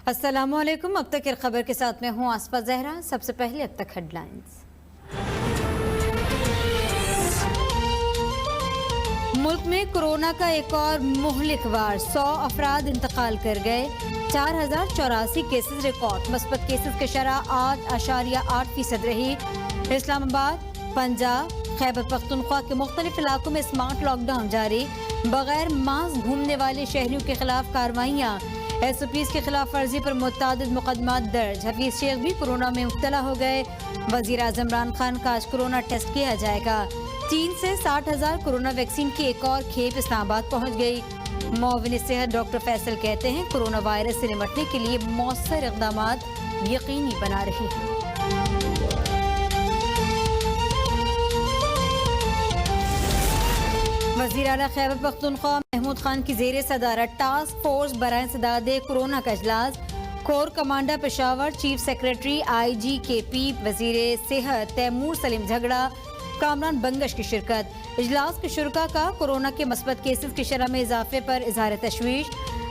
अस्सलामुअलैकुम। अब तक की खबर के साथ मैं हूँ आसफा जहरा। सबसे पहले अब तक हेडलाइंस। मुल्क में कोरोना का एक और मुहलिक वार, 100 अफराद इंतकाल कर गए। 4084 केसेस रिकॉर्ड। मस्बत केसेस की शरह 8.8% रही। इस्लामाबाद, पंजाब, खैबर पख्तूनख्वा के मुख्तलिफ इलाकों में स्मार्ट लॉकडाउन जारी। बगैर मास्क घूमने वाले शहरियों के खिलाफ कार्रवाइयाँ। SOPs की खिलाफ वर्जी पर मुतअद्दिद मुकदमात दर्ज। हफीज शेख भी कोरोना में मुब्तला हो गए। वजीर आज़म इमरान खान का आज कोरोना टेस्ट किया जाएगा। चीन से 60,000 कोरोना वैक्सीन की एक और खेप इस्लामाबाद पहुंच गई। मुआविन सेहत डॉक्टर फैसल कहते हैं कोरोना वायरस से निपटने के लिए मौसर इक़दाम यकीनी बना रही है। वज़ीर आला खैबर पख्तूनख्वा महमूद खान की ज़ेर सदारत टास्क फोर्स बराए इंसदाद कोरोना का इजलास। Core commander Peshawar, chief secretary IGKP, वज़ीर सेहत तैमूर सलीम झगड़ा, कामरान बंगश की शिरकत। इजलास के शुरका का कोरोना के मस्बत केसेस की शरह में इजाफे पर इजहार तशवीश।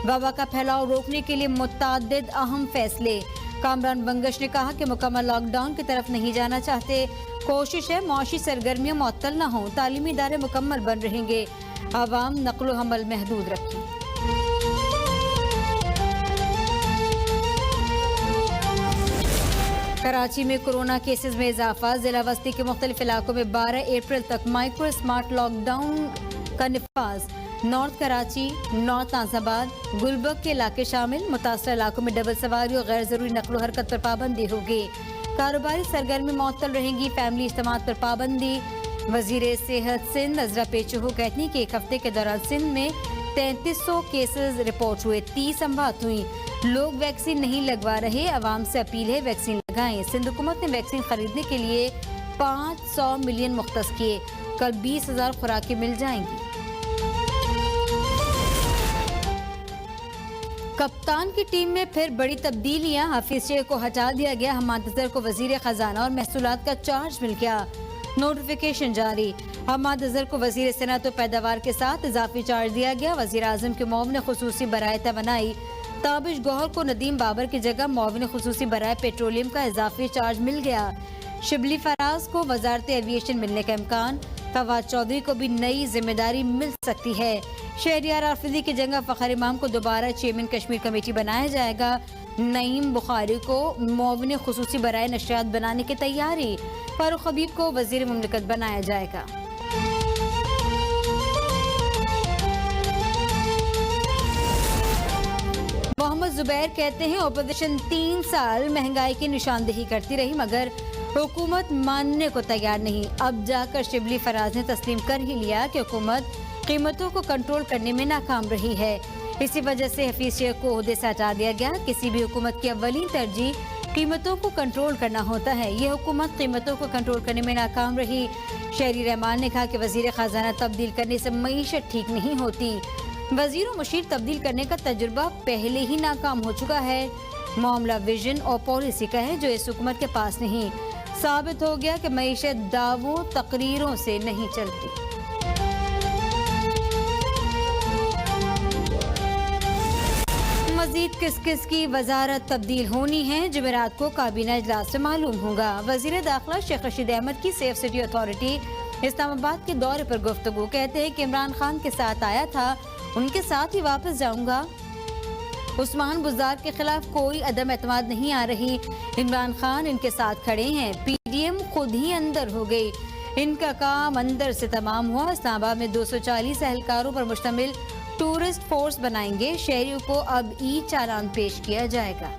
वबा का फैलाव रोकने के लिए मुतअद्दिद अहम फैसले। कामरान बंगश ने कहा कि मुकम्मल लॉकडाउन की तरफ नहीं जाना चाहते। कोशिश है मुआशी सरगर्मियाँ मुअत्तल न हों। तालीमी इदारे मुकम्मल बंद रहेंगे। आवाम नकलो हमल महदूद रखें। कराची में कोरोना केसेस में इजाफा। जिला वस्ती के मुख्तलिफ इलाकों में 12 अप्रैल तक माइक्रो स्मार्ट लॉकडाउन का निफाज। नॉर्थ कराची, नॉर्थ नाजाबाद, गुलबर्ग के इलाके शामिल। मुतासर इलाकों में डबल सवारी और गैर जरूरी नकलो हरकत पर पाबंदी होगी। कारोबारी सरगर्मी मुअत्तल रहेंगी। फैमिली इज्तिमात पर पाबंदी। वजीर सेहत सिंध नजरा पेचहो कहती हैं कि एक हफ्ते के दौरान सिंध में 3300 केसेस रिपोर्ट हुए। 30 अमवात हुई। लोग वैक्सीन नहीं लगवा रहे। अवाम से अपील है वैक्सीन लगाएं। सिंध हुकूमत ने वैक्सीन खरीदने के लिए 500 मिलियन मुख्तस किए। कल 20,000 खुराकें मिल जाएंगी। कप्तान की टीम में फिर बड़ी तब्दीलियां। हफीज शेख को हटा दिया गया। हमाद अजहर को वजीर खजाना और महसूलात का चार्ज मिल गया। नोटिफिकेशन जारी। हमाद अजहर को वजीर सनअत और पैदावार के साथ इजाफी चार्ज दिया गया। वजीर आजम के मुआविन खुसूसी बराए तवानाई ताबिश गौहर को नदीम बाबर की जगह मुआविन खुसूसी बराए पेट्रोलियम का इजाफी चार्ज मिल गया। शिबली फराज को वजारत एविएशन मिलने का इम्कान। फवाद चौधरी को भी नई जिम्मेदारी मिल सकती है। शहरियार आफिदी की जगह फखर इमाम को दोबारा चेयरमैन कश्मीर कमेटी बनाया जाएगा। नईम बुखारी को मुआविन खुसूसी बराए नशरियात बनाने की तैयारी। फारूक हबीब को वजीर मुमलिकत बनाया जाएगा। मोहम्मद जुबैर कहते हैं अपोजिशन 3 साल महंगाई की निशानदेही करती रही मगर हुकूमत मानने को तैयार नहीं। अब जाकर शिबली फराज ने तस्लीम कर ही लिया कि हुकूमत कीमतों को कंट्रोल करने में नाकाम रही है। इसी वजह से हफीज शेख को ओहदे से हटा दिया गया। किसी भी हुकूमत की अव्वलीन तरजीह कीमतों को कंट्रोल करना होता है। ये हुकूमत कीमतों को कंट्रोल करने में नाकाम रही। शहरी रहमान ने कहा कि वजीर खजाना तब्दील करने से मईशत ठीक नहीं होती। वजीर मुशीर तब्दील करने का तजुर्बा पहले ही नाकाम हो चुका है। मामला विजन और पॉलिसी का है जो इस हुकूमत के पास नहीं। साबित हो गया कि मईशत दावों तकरीरों से नहीं चलती। मजीद किस किस की वजारत तब्दील होनी है जुमेरात को काबीना इजलास से मालूम होगा। वजीर दाखिला शेख रशीद अहमद की सेफ सिटी अथॉरिटी इस्लामाबाद के दौरे पर गुफ्तगू। कहते हैं कि इमरान खान के साथ आया था, उनके साथ ही वापस जाऊंगा। उस्मान बुज़दार के खिलाफ कोई अदम एतमाद नहीं आ रही। इमरान खान इनके साथ खड़े हैं। PDM खुद ही अंदर हो गई। इनका काम अंदर से तमाम हुआ। इस्लामाबाद में 240 एहलकारों पर मुश्तमिल टूरिस्ट फोर्स बनाएंगे। शहरियों को अब चालान पेश किया जाएगा।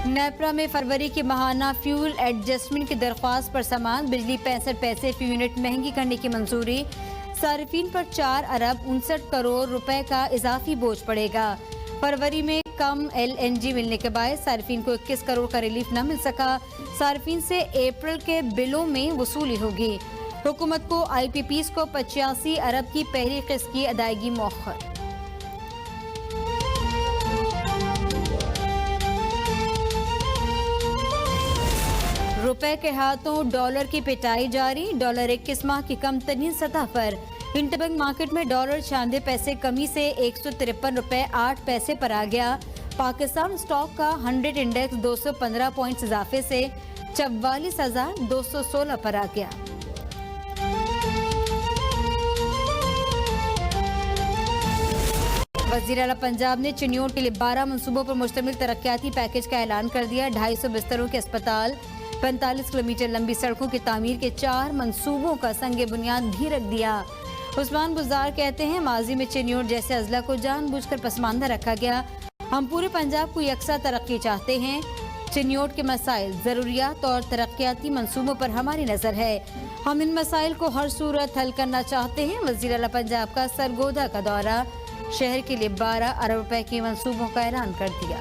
नेपरा में फरवरी की माहाना फ्यूल एडजस्टमेंट की दरख्वास्त पर सामान बिजली 65 पैसे फी यूनिट महंगी करने की मंजूरी। सारिफीन पर 4 अरब 59 करोड़ रुपए का इजाफी बोझ पड़ेगा। फरवरी में कम LNG मिलने के बाद सारिफीन को 21 करोड़ का रिलीफ न मिल सका। सारिफीन से अप्रैल के बिलों में वसूली होगी। हुकूमत को IPPs को 85 अरब की पहली किस्त की अदायगी मौखर। रुपए के हाथों डॉलर की पिटाई जारी। डॉलर 21 माह की कम तरीन सतह पर इंटरबैंक मार्केट में डॉलर 96 पैसे कमी से 153 रुपए 8 पैसे पर आ गया। पाकिस्तान स्टॉक का 100 इंडेक्स 215 पॉइंट्स इजाफे से 44,216 पर आ गया। वज़ीर आला पंजाब ने चिन्योट के लिए 12 मंसूबों पर मुश्तमिल तरक्याती पैकेज का ऐलान कर दिया। 250 बिस्तरों के अस्पताल, 45 किलोमीटर लंबी सड़कों की तामीर के 4 मंसूबों का संगे बुनियाद भी रख दिया। उस्मान बुज़दार कहते हैं, माजी में चिन्योट जैसे अजला को जानबूझकर पसमानदा रखा गया। हम पूरे पंजाब को यकसा तरक्की चाहते हैं। चिन्योट के मसाइल, ज़रूरियात और तरक्याती मंसूबों पर हमारी नज़र है। हम इन मसाइल को हर सूरत हल करना चाहते हैं। वज़ीर आला पंजाब का सरगोदा का दौरा, शहर के लिए 12 अरब रुपए के मंसूबों का ऐलान कर दिया।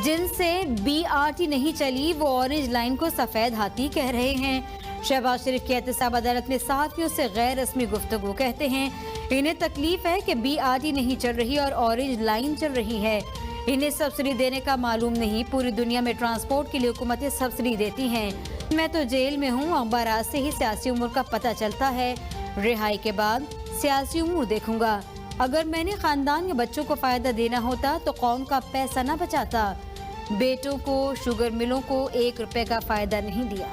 जिनसे BRT नहीं चली वो ऑरेंज लाइन को सफेद हाथी कह रहे हैं। शहबाज शरीफ की एहतसाब अदालत में सहाफियों से गैर रस्मी गुफ्तगू। कहते हैं इन्हें तकलीफ है कि BRT नहीं चल रही और ऑरेंज लाइन चल रही है। इन्हें सब्सिडी देने का मालूम नहीं। पूरी दुनिया में ट्रांसपोर्ट के लिए हुकूमतें सब्सिडी देती हैं। मैं तो जेल में हूँ, अखबारात से ही सियासी उमूर का पता चलता है। रिहाई के बाद सियासी उमूर देखूंगा। अगर मैंने खानदान के बच्चों को फायदा देना होता तो कौम का पैसा न बचाता। बेटों को, शुगर मिलों को 1 रुपए का फायदा नहीं दिया।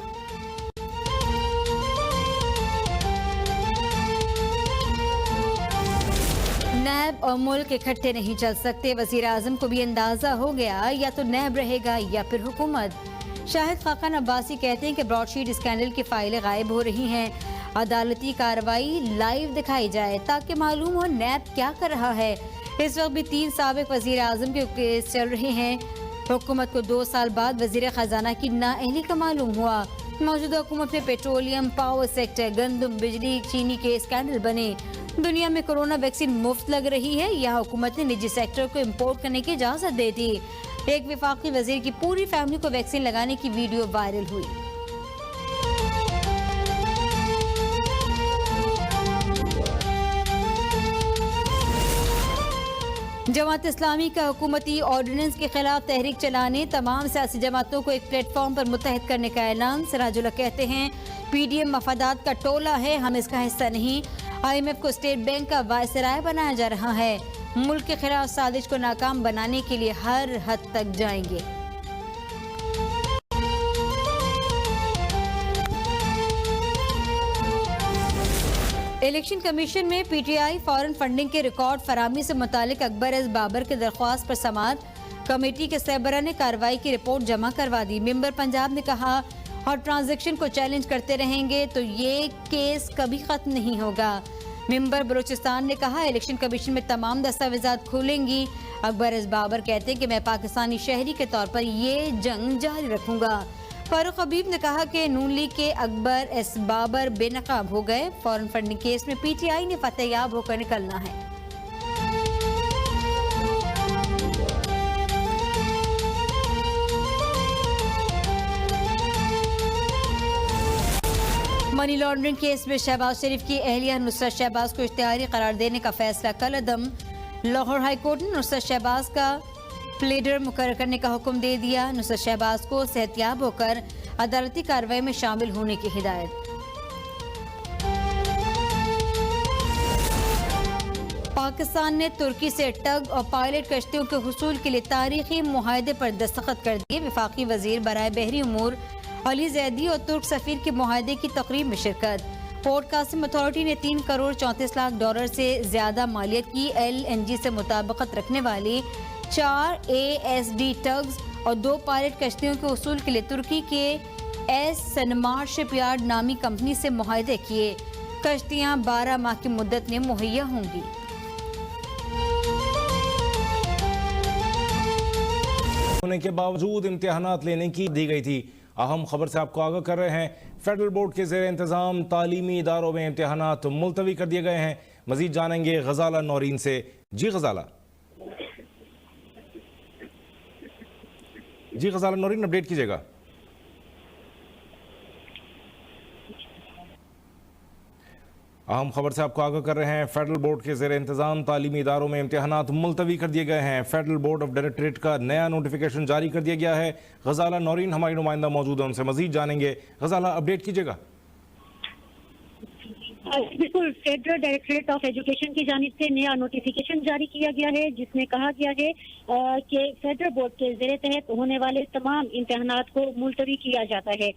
नैब और मुल्क इकट्ठे नहीं चल सकते। वजीर आजम को भी अंदाजा हो गया, या तो नैब रहेगा या फिर हुकूमत। शाहिद खाकान अब्बासी कहते हैं कि ब्रॉडशीट स्कैंडल की फाइलें गायब हो रही हैं। अदालती कार्रवाई लाइव दिखाई जाए ताकि मालूम हो नैब क्या कर रहा है। इस वक्त भी 3 साबिक वजीर आजम के केस चल रहे हैं। हुकूमत को 2 साल बाद वजीर खजाना की नाअहली का मालूम हुआ। मौजूदा हुकूमत में पेट्रोलियम, पावर सेक्टर, गंदम, बिजली, चीनी के स्कैंडल बने। दुनिया में कोरोना वैक्सीन मुफ्त लग रही है। यहाँ हुकूमत ने निजी सेक्टर को इम्पोर्ट करने की इजाजत दे दी। एक विफाकी वजीर की पूरी फैमिली को वैक्सीन लगाने की वीडियो वायरल हुई। जमात इस्लामी का हुकूमती ऑर्डिनेंस के खिलाफ तहरीक चलाने तमाम सियासी जमातों को एक प्लेटफॉर्म पर मुत्तहद करने का ऐलान। सिराजुल्लाह कहते हैं PDM मफादात का टोला है, हम इसका हिस्सा नहीं। IMF को स्टेट बैंक का वायसराय बनाया जा रहा है। मुल्क के खिलाफ साजिश को नाकाम बनाने के लिए हर हद तक जाएंगे। इलेक्शन कमीशन में PTI फॉरेन फंडिंग के रिकॉर्ड फराहमी से मुतालिक अकबर एस बाबर की दरख्वास्त पर समाअत। कमेटी के सरबराह ने कार्रवाई की रिपोर्ट जमा करवा दी। मेंबर पंजाब ने कहा, और ट्रांजैक्शन को चैलेंज करते रहेंगे तो ये केस कभी खत्म नहीं होगा। मेंबर बलूचिस्तान ने कहा, इलेक्शन कमीशन में तमाम दस्तावेजात खुलेंगी। अकबर एस बाबर कहते हैं कि मैं पाकिस्तानी शहरी के तौर पर ये जंग जारी रखूंगा। फारूक हबीब ने कहा कि नून लीग के अकबर एस बाबर बेनकाब हो गए। फॉरेन फंडिंग केस में PTI ने फतेहयाब होकर निकलना है। मनी लॉन्ड्रिंग केस में शहबाज शरीफ की अहलिया नुसरत शहबाज को इश्तिहारी करार देने का फैसला कलअदम। लाहौर हाईकोर्ट ने नुसरत शहबाज का प्लेडर मुकर्रर करने का हुक्म दे दिया। नुसरत शहबाज को सेहतियाब होकर अदालती कार्रवाई में शामिल होने की हिदायत। पाकिस्तान ने तुर्की से टग और पायलट कश्तियों के हुसूल के लिए तारीखी मुआहदे पर दस्तखत कर दिए। वफाकी वजीर बराए बहरी उमूर अली जैदी और तुर्क सफीर के मुआहदे की तकरीब में शिरकत। पोर्ट कासिम अथॉरिटी ने 3 करोड़ 34 लाख डॉलर से ज्यादा मालियत की LNG से मुताबिकत रखने वाली 4 ASD टग्स और 2 पायलट कश्तियों के उसूल के लिए तुर्की के एस सनमार शिपयार्ड नामी कंपनी से मुआहदे किए। कश्तियां 12 माह की मुद्दत में मुहैया होंगी। होने के बावजूद इम्तिहानात लेने की दी गई थी। अहम खबर से आपको आगाह कर रहे हैं, फेडरल बोर्ड के ज़ेर इंतज़ाम तालीमी इदारों में इम्तिहानात मुलतवी कर दिए गए हैं। मजीद जानेंगे गजाला नौरीन से। जी गजाला नौरीन, अपडेट कीजिएगा। अहम खबर से आपको आगाह कर रहे हैं। फेडरल बोर्ड के ज़ेर इंतज़ाम तालीमी इदारों में इम्तिहानात मुलतवी कर दिए गए हैं। फेडरल बोर्ड ऑफ डायरेक्टरेट का नया नोटिफिकेशन जारी कर दिया गया है। गजाला नौरीन हमारी नुमाइंदा मौजूद है, उनसे मजीद जानेंगे। गजाला, अपडेट कीजिएगा। बिल्कुल, फेडरल डायरेक्टरेट ऑफ एजुकेशन की जानिब से नया नोटिफिकेशन जारी किया गया है, जिसमें कहा गया है कि फेडरल बोर्ड के ज़ेरे तहत होने वाले तमाम इम्तिहानात को मुलतवी किया जाता है।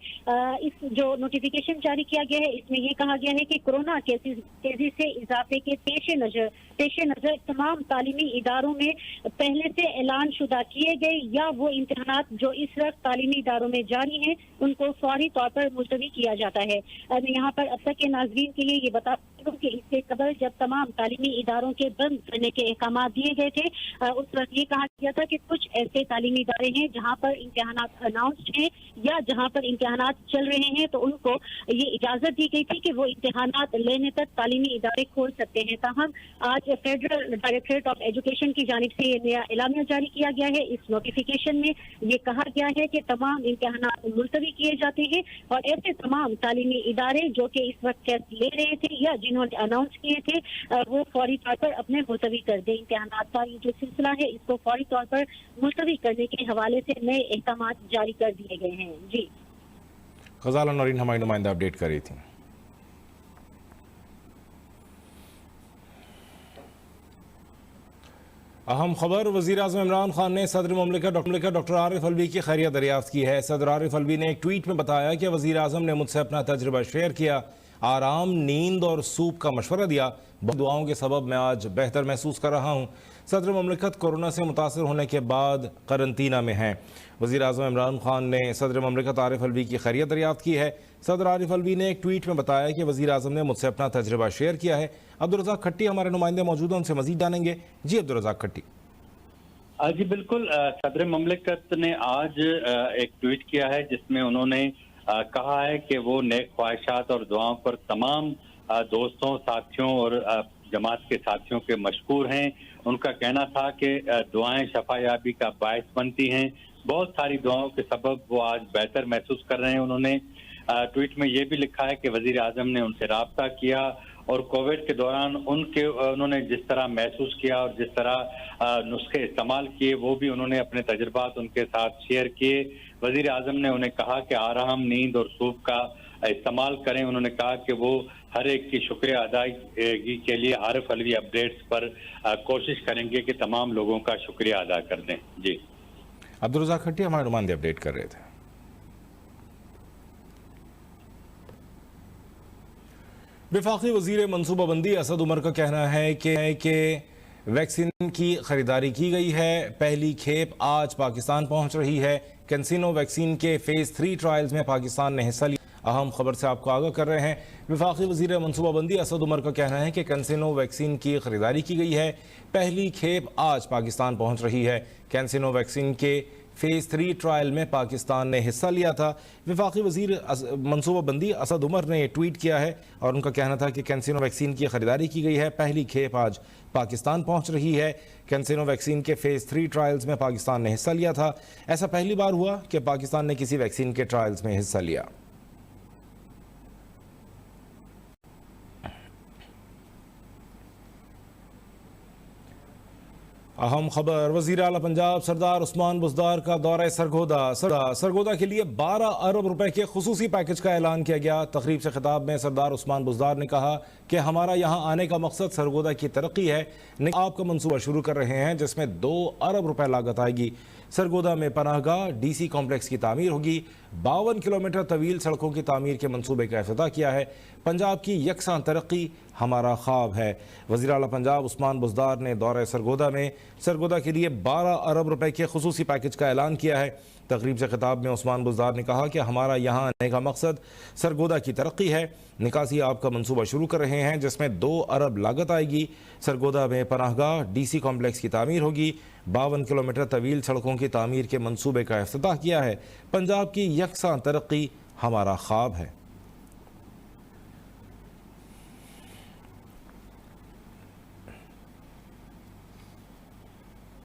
इस जो नोटिफिकेशन जारी किया गया है, इसमें यह कहा गया है कि कोरोना केसेस तेजी से इजाफे के पेश नज़र तमाम तालीमी इदारों में पहले से ऐलान शुदा किए गए या वो इम्तिहानात जो इस वक्त तालीमी इदारों में जारी हैं, उनको फौरी तौर पर मुलतवी किया जाता है। मैं यहाँ पर अब तक के नाज़रीन के लिए ये बता दूं कि इससे कबल जब तमाम तालीमी इदारों के बंद करने के अहकाम दिए गए थे, उस वक्त ये कहा गया था कि कुछ ऐसे तालीमी इदारे हैं जहाँ पर इम्तिहानात अनाउंस्ड हैं या जहाँ पर इम्तिहानात चल रहे हैं, तो उनको ये इजाजत दी गई थी कि वो इम्तिहानात लेने तक तालीमी इदारे खोल सकते हैं। ताहम आज फेडरल डायरेक्टरेट ऑफ एजुकेशन की जानिब से ये नया एलामिया जारी किया गया है। इस नोटिफिकेशन में ये कहा गया है कि तमाम इम्तिहानात मुलतवी किए जाते हैं और ऐसे तमाम तालीमी इदारे जो कि इस वक्त टेस्ट ले रहे थे या जिन्होंने अनाउंस किए थे, वो फौरी तौर पर अपने मुलतवी कर दें। इम्तिहानात का ये जो सिलसिला है, इसको फौरी तौर पर मुलतवी करने के हवाले से नए अहकाम जारी कर दिए गए हैं। जी, गजाला नौरीन हमारी नुमाइंदा अपडेट कर रही थी। अहम खबर, वज़ीर आज़म इमरान खान ने सदर ममलिकत डॉक्टर आरिफ अलवी की खैरियत दरियाफ्त की है। सदर आरिफ अलवी ने एक ट्वीट में बताया कि वज़ीर आज़म ने मुझसे अपना तजुर्बा शेयर किया, आराम, नींद और सूप का मशवरा दिया। दुआओं के सबब मैं आज बेहतर महसूस कर रहा हूँ। सदर ममलिकत कोरोना से मुतासर होने के बाद करंतना में हैं। वज़ीर आज़म इमरान खान ने सदर ममलिकत आरिफ अलवी की खैरियत दरियाफ्त की है। सदर आरिफ अलवी ने एक ट्वीट में बताया कि वज़ीर आज़म ने मुझसे अपना तजुर्बा शेयर किया है। अब्दुल रज़ाक खट्टी हमारे नुमाइंदे मौजूद हैं, उनसे मजीद जानेंगे। जी अब्दुल रज़ाक खट्टी। जी बिल्कुल, सदर ममलिकत ने आज एक ट्वीट किया है जिसमें उन्होंने कहा है कि वो नेक ख्वाहिशात और दुआओं पर तमाम दोस्तों, साथियों और जमात के साथियों के मशकूर हैं। उनका कहना था कि दुआएं शफायाबी का बायस बनती हैं। बहुत सारी दुआओं के सबब वो आज बेहतर महसूस कर रहे हैं। उन्होंने ट्वीट में ये भी लिखा है कि वज़ीर आज़म ने उनसे राब्ता किया और कोविड के दौरान उन्होंने जिस तरह महसूस किया और जिस तरह नुस्खे इस्तेमाल किए, वो भी उन्होंने अपने तजुर्बात उनके साथ शेयर किए। वज़ीर आज़म ने उन्हें कहा कि आराम, नींद और सूप का इस्तेमाल करें। उन्होंने कहा कि वो हर एक की शुक्रिया अदायगी के लिए आरिफ अलवी अपडेट्स पर कोशिश करेंगे कि तमाम लोगों का शुक्रिया अदा कर दें। जी, अब्दुल रज़ाक खट्टी हमारे नुमाइंदे अपडेट कर रहे थे। वफाकी वज़ीर मनसूबाबंदी असद उमर का कहना है कि वैक्सीन की खरीदारी की गई है। पहली खेप आज पाकिस्तान पहुंच रही है। कैंसिनो वैक्सीन के फेज़ 3 ट्रायल्स में पाकिस्तान ने हिस्सा लिया। अहम खबर से आपको आगाह कर रहे हैं। वफाकी वज़ीर मनसूबाबंदी असद उमर का कहना है कि कैंसिनो वैक्सीन की खरीदारी की गई है। पहली खेप आज पाकिस्तान पहुंच रही है। कैंसिनो वैक्सीन के फेज़ 3 ट्रायल में पाकिस्तान ने हिस्सा लिया था। वफाकी वज़ीर मनसूबाबंदी असद उमर ने ट्वीट किया है और उनका कहना था कि कैंसिनो वैक्सीन की खरीदारी की गई है। पहली खेप आज पाकिस्तान पहुंच रही है। कैंसिनो वैक्सीन के फेज़ 3 ट्रायल्स में पाकिस्तान ने हिस्सा लिया था। ऐसा पहली बार हुआ कि पाकिस्तान ने किसी वैक्सीन के ट्रायल्स में हिस्सा लिया। अहम खबर, वज़ीर आला पंजाब सरदार उस्मान बुज़दार का दौरा सरगोदा के लिए 12 अरब रुपए के खुसूसी पैकेज का ऐलान किया गया। तकरीब से खिताब में सरदार उस्मान बुज़दार ने कहा कि हमारा यहाँ आने का मकसद सरगोदा की तरक्की है। आपका मंसूबा शुरू कर रहे हैं जिसमें 2 अरब रुपए लागत आएगी। सरगोदा में पनाहगाह DC कॉम्प्लेक्स की तामीर होगी। 52 किलोमीटर तवील सड़कों की तामीर के मंसूबे का इफ्तिताह किया है। पंजाब की यकसां तरक्की हमारा ख्वाब है। वज़ीर आला पंजाब उस्मान बुज़दार ने दौरे सरगोदा के लिए 12 अरब रुपए के खुसूसी पैकेज का ऐलान किया है। तकरीब से खिताब में उस्मान बुज़दार ने कहा कि हमारा यहाँ आने का मकसद सरगोदा की तरक्की है। निकासी आप का मंसूबा शुरू कर रहे हैं जिसमें 2 अरब लागत आएगी। सरगोदा में पनाहगाह DC कॉम्प्लेक्स की तामीर होगी। 52 किलोमीटर तवील सड़कों की तामीर के मंसूबे का इफ्तिताह किया है। पंजाब की यकसां तरक्की हमारा ख्वाब है।